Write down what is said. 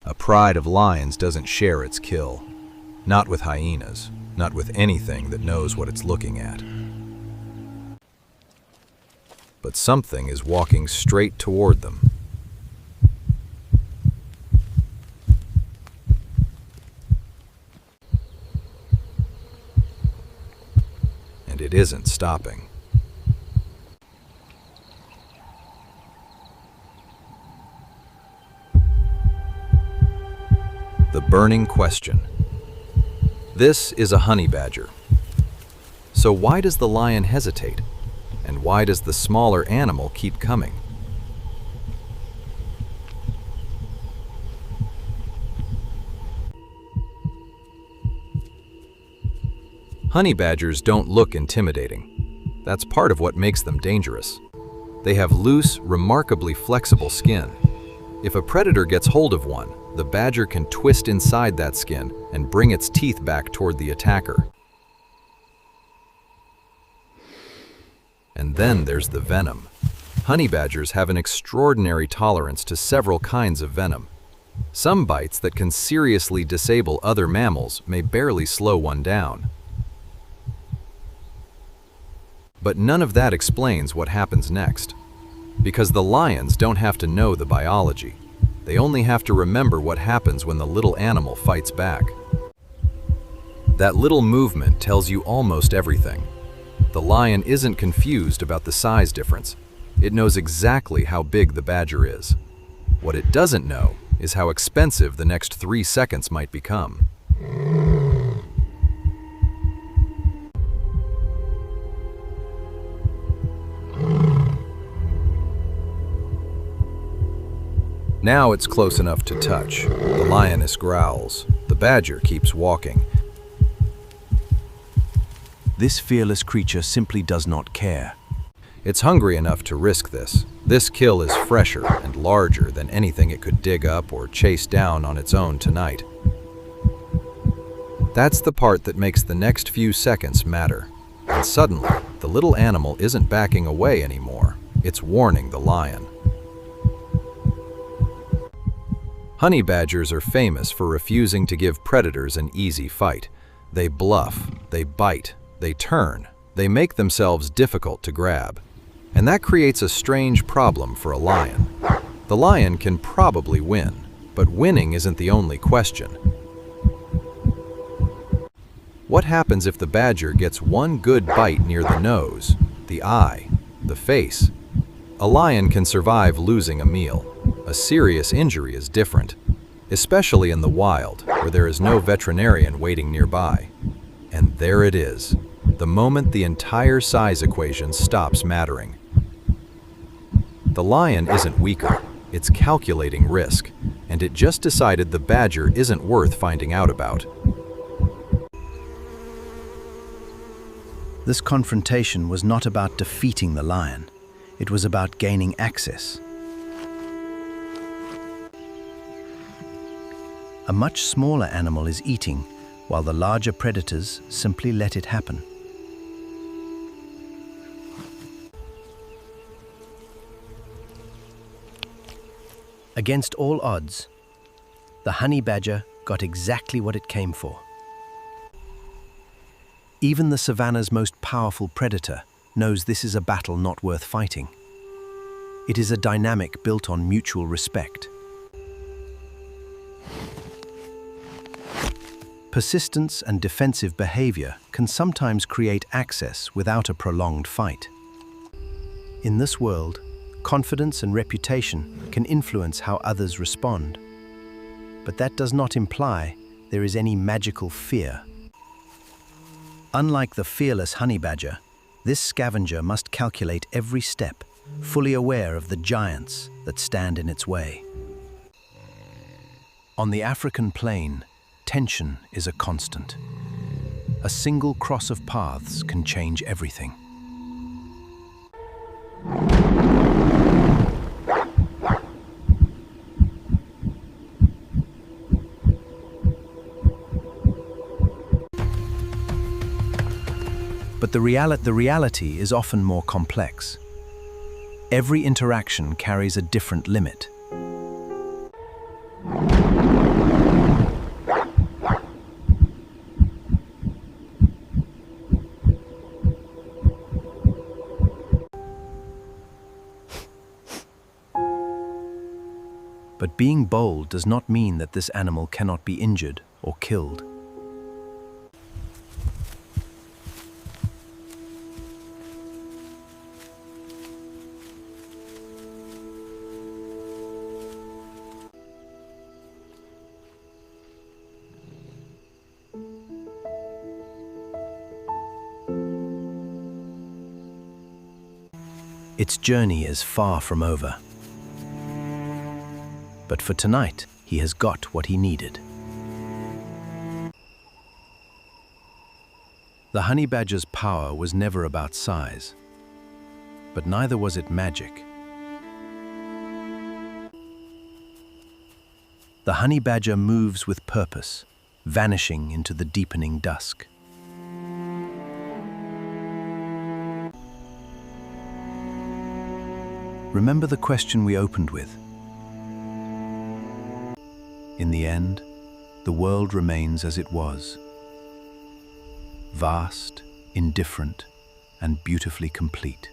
A pride of lions doesn't share its kill. Not with hyenas, not with anything that knows what it's looking at. But something is walking straight toward them. And it isn't stopping. The burning question. This is a honey badger. So why does the lion hesitate? And why does the smaller animal keep coming? Honey badgers don't look intimidating. That's part of what makes them dangerous. They have loose, remarkably flexible skin. If a predator gets hold of one, the badger can twist inside that skin and bring its teeth back toward the attacker. And then there's the venom. Honey badgers have an extraordinary tolerance to several kinds of venom. Some bites that can seriously disable other mammals may barely slow one down. But none of that explains what happens next. Because the lions don't have to know the biology. They only have to remember what happens when the little animal fights back. That little movement tells you almost everything. The lion isn't confused about the size difference. It knows exactly how big the badger is. What it doesn't know is how expensive the next 3 seconds might become. Now it's close enough to touch. The lioness growls. The badger keeps walking. This fearless creature simply does not care. It's hungry enough to risk this. This kill is fresher and larger than anything it could dig up or chase down on its own tonight. That's the part that makes the next few seconds matter. And suddenly, the little animal isn't backing away anymore. It's warning the lion. Honey badgers are famous for refusing to give predators an easy fight. They bluff, they bite, they turn, they make themselves difficult to grab. And that creates a strange problem for a lion. The lion can probably win, but winning isn't the only question. What happens if the badger gets one good bite near the nose, the eye, the face? A lion can survive losing a meal. A serious injury is different, especially in the wild, where there is no veterinarian waiting nearby. And there it is, the moment the entire size equation stops mattering. The lion isn't weaker, it's calculating risk, and it just decided the badger isn't worth finding out about. This confrontation was not about defeating the lion. It was about gaining access. A much smaller animal is eating, while the larger predators simply let it happen. Against all odds, the honey badger got exactly what it came for. Even the savannah's most powerful predator knows this is a battle not worth fighting. It is a dynamic built on mutual respect. Persistence and defensive behavior can sometimes create access without a prolonged fight. In this world, confidence and reputation can influence how others respond. But that does not imply there is any magical fear. Unlike the fearless honey badger, this scavenger must calculate every step, fully aware of the giants that stand in its way. On the African plain, tension is a constant. A single cross of paths can change everything. But the reality is often more complex. Every interaction carries a different limit. But being bold does not mean that this animal cannot be injured or killed. Its journey is far from over. But for tonight, he has got what he needed. The honey badger's power was never about size, but neither was it magic. The honey badger moves with purpose, vanishing into the deepening dusk. Remember the question we opened with. In the end, the world remains as it was. Vast, indifferent, and beautifully complete.